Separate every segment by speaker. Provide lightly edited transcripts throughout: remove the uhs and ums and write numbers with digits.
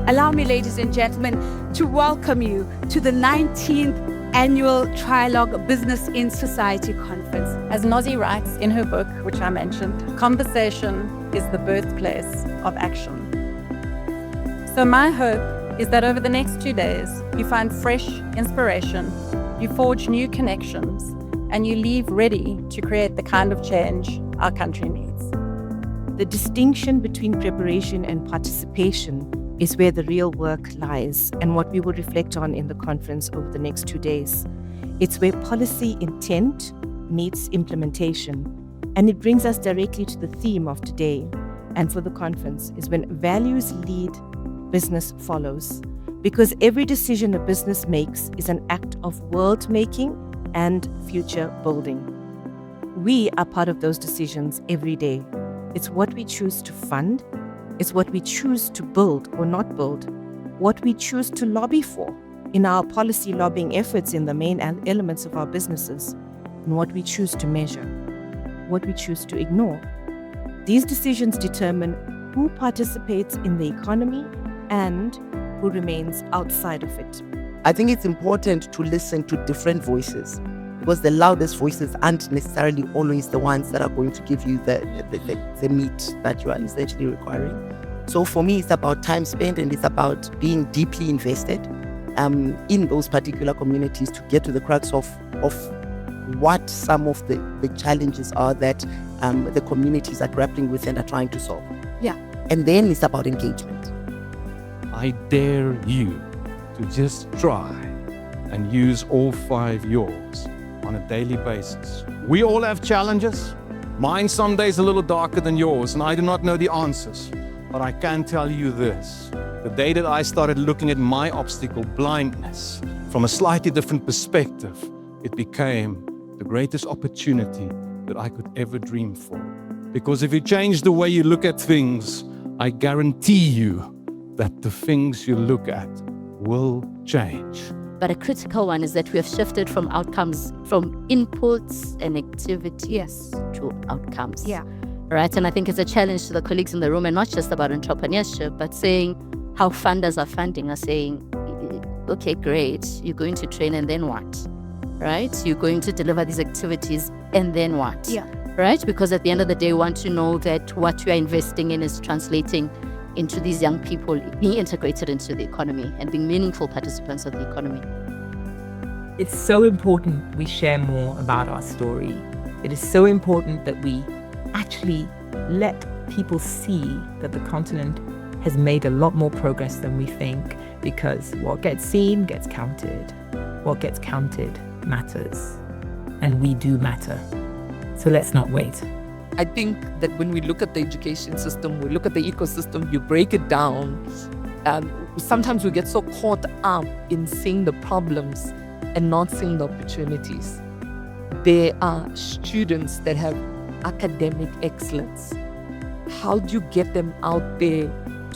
Speaker 1: Allow me, ladies and gentlemen, to welcome you to the 19th Annual Trialogue Business in Society Conference.
Speaker 2: As Nozi writes in her book, which I mentioned, conversation is the birthplace of action. So my hope is that over the next 2 days, you find fresh inspiration, you forge new connections, and you leave ready to create the kind of change our country needs.
Speaker 3: The distinction between preparation and participation is where the real work lies, and what we will reflect on in the conference over the next 2 days. It's where policy intent meets implementation, and it brings us directly to the theme of today and for the conference is when values lead, business follows. Because every decision a business makes is an act of world making and future building. We are part of those decisions every day. It's what we choose to fund, it's what we choose to build or not build, what we choose to lobby for in our policy lobbying efforts in the main elements of our businesses, and what we choose to measure, what we choose to ignore. These decisions determine who participates in the economy and who remains outside of it.
Speaker 4: I think it's important to listen to different voices, because the loudest voices aren't necessarily always the ones that are going to give you the meat that you are essentially requiring. So for me, it's about time spent, and it's about being deeply invested in those particular communities to get to the crux of what some of the challenges are that the communities are grappling with and are trying to solve.
Speaker 1: Yeah.
Speaker 4: And then it's about engagement.
Speaker 5: I dare you to just try and use all 5 yours on a daily basis. We all have challenges. Mine some days a little darker than yours, and I do not know the answers. But I can tell you this. The day that I started looking at my obstacle, blindness, from a slightly different perspective, it became the greatest opportunity that I could ever dream for. Because if you change the way you look at things, I guarantee you that the things you look at will change.
Speaker 6: But a critical one is that we have shifted from outcomes, from inputs and activities to outcomes.
Speaker 1: Yeah.
Speaker 6: Right. And I think it's a challenge to the colleagues in the room, and not just about entrepreneurship, but saying how funders are funding, are saying, okay, great, you're going to train and then what? Right? You're going to deliver these activities and then what?
Speaker 1: Yeah.
Speaker 6: Right? Because at the end of the day, we want to know that what we are investing in is translating into these young people being integrated into the economy and being meaningful participants of the economy.
Speaker 7: It's so important we share more about our story. It is so important that we actually let people see that the continent has made a lot more progress than we think, because what gets seen gets counted. What gets counted matters, and we do matter. So let's not wait.
Speaker 8: I think that when we look at the education system, we look at the ecosystem, you break it down, sometimes we get so caught up in seeing the problems and not seeing the opportunities. There are students that have academic excellence. How do you get them out there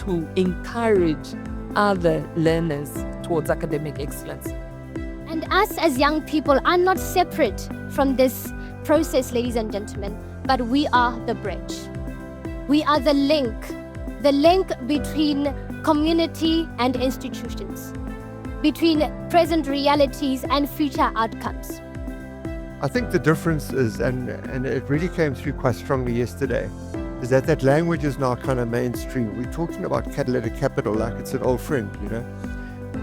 Speaker 8: to encourage other learners towards academic excellence?
Speaker 9: And us as young people are not separate from this process, ladies and gentlemen, but we are the bridge. We are the link between community and institutions, between present realities and future outcomes.
Speaker 10: I think the difference is, and it really came through quite strongly yesterday, is that language is now kind of mainstream. We're talking about catalytic capital like it's an old friend, you know.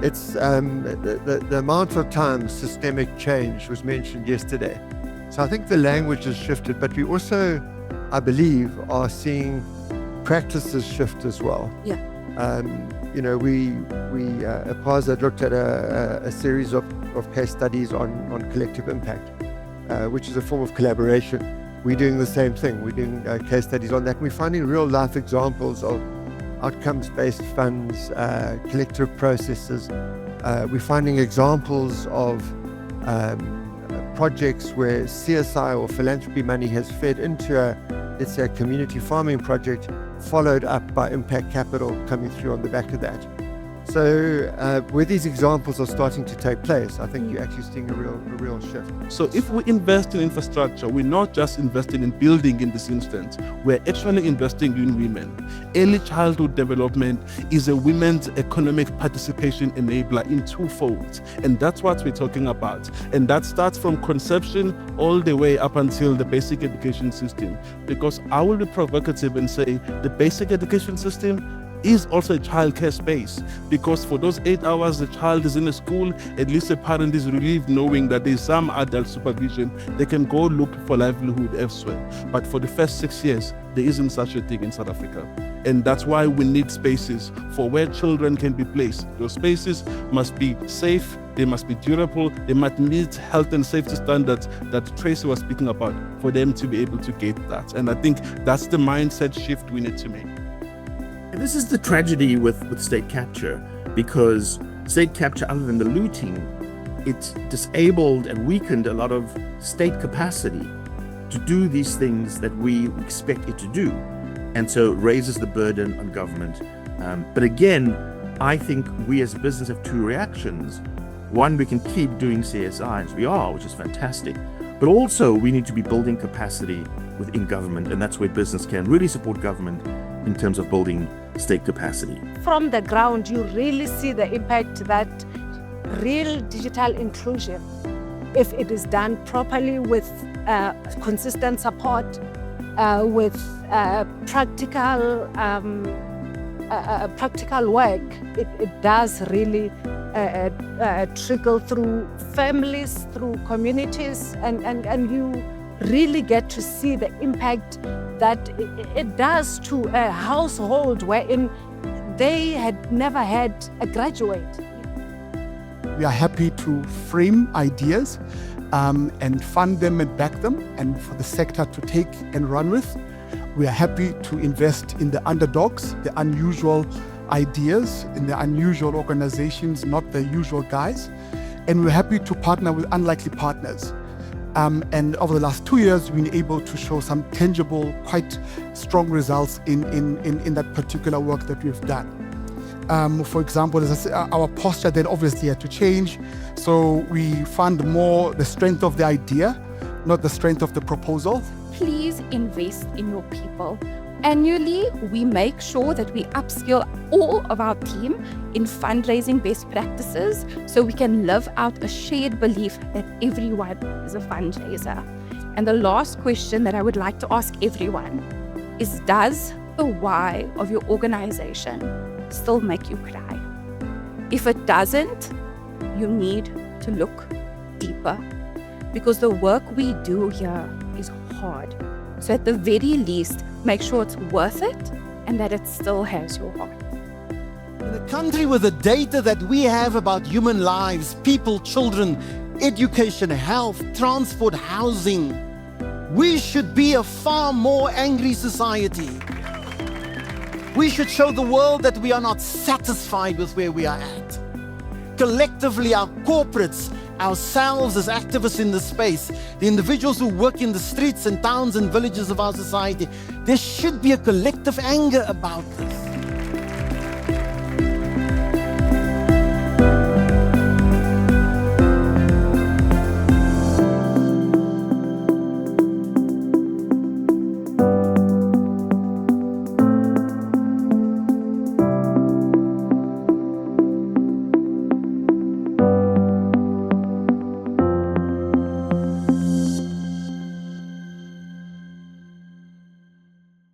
Speaker 10: It's the amount of time systemic change was mentioned yesterday. So I think the language has shifted, but we also, I believe, are seeing practices shift as well.
Speaker 1: Yeah.
Speaker 10: You know, we Apaza looked at a series of case studies on collective impact, which is a form of collaboration. We're doing the same thing. We're doing case studies on that. We're finding real life examples of outcomes-based funds, collective processes. We're finding examples of projects where CSI or philanthropy money has fed into let's say a community farming project, followed up by impact capital coming through on the back of that. So where these examples are starting to take place, I think you're actually seeing a real shift.
Speaker 11: So if we invest in infrastructure, we're not just investing in building in this instance, we're actually investing in women. Early childhood development is a women's economic participation enabler in two folds. And that's what we're talking about. And that starts from conception all the way up until the basic education system. Because I will be provocative and say the basic education system is also a childcare space, because for those 8 hours the child is in a school, at least a parent is relieved knowing that there's some adult supervision. They can go look for livelihood elsewhere. But for the first 6 years, there isn't such a thing in South Africa. And that's why we need spaces for where children can be placed. Those spaces must be safe, they must be durable, they must meet health and safety standards that Tracy was speaking about for them to be able to get that. And I think that's the mindset shift we need to make.
Speaker 12: And this is the tragedy with state capture, because state capture, other than the looting, it disabled and weakened a lot of state capacity to do these things that we expect it to do. And so it raises the burden on government. But again, I think we as a business have two reactions. One, we can keep doing CSI as we are, which is fantastic. But also we need to be building capacity within government, and that's where business can really support government in terms of building state capacity.
Speaker 13: From the ground, you really see the impact that real digital inclusion, if it is done properly with consistent support, with practical work, it does really trickle through families, through communities, and you really get to see the impact that it does to a household wherein they had never had a graduate.
Speaker 14: We are happy to frame ideas and fund them and back them, and for the sector to take and run with. We are happy to invest in the underdogs, the unusual ideas, in the unusual organizations, not the usual guys. And we're happy to partner with unlikely partners. And over the last 2 years, we've been able to show some tangible, quite strong results in that particular work that we've done. For example, as I said, our posture then obviously had to change. So we fund more the strength of the idea, not the strength of the proposal.
Speaker 1: Please invest in your people. Annually, we make sure that we upskill all of our team in fundraising best practices so we can live out a shared belief that everyone is a fundraiser. And the last question that I would like to ask everyone is, does the why of your organization still make you cry? If it doesn't, you need to look deeper, because the work we do here is hard. So at the very least, make sure it's worth it and that it still has your heart.
Speaker 15: In a country with the data that we have about human lives, people, children, education, health, transport, housing, we should be a far more angry society. We should show the world that we are not satisfied with where we are at. Collectively, our corporates, ourselves as activists in the space, the individuals who work in the streets and towns and villages of our society, there should be a collective anger about this.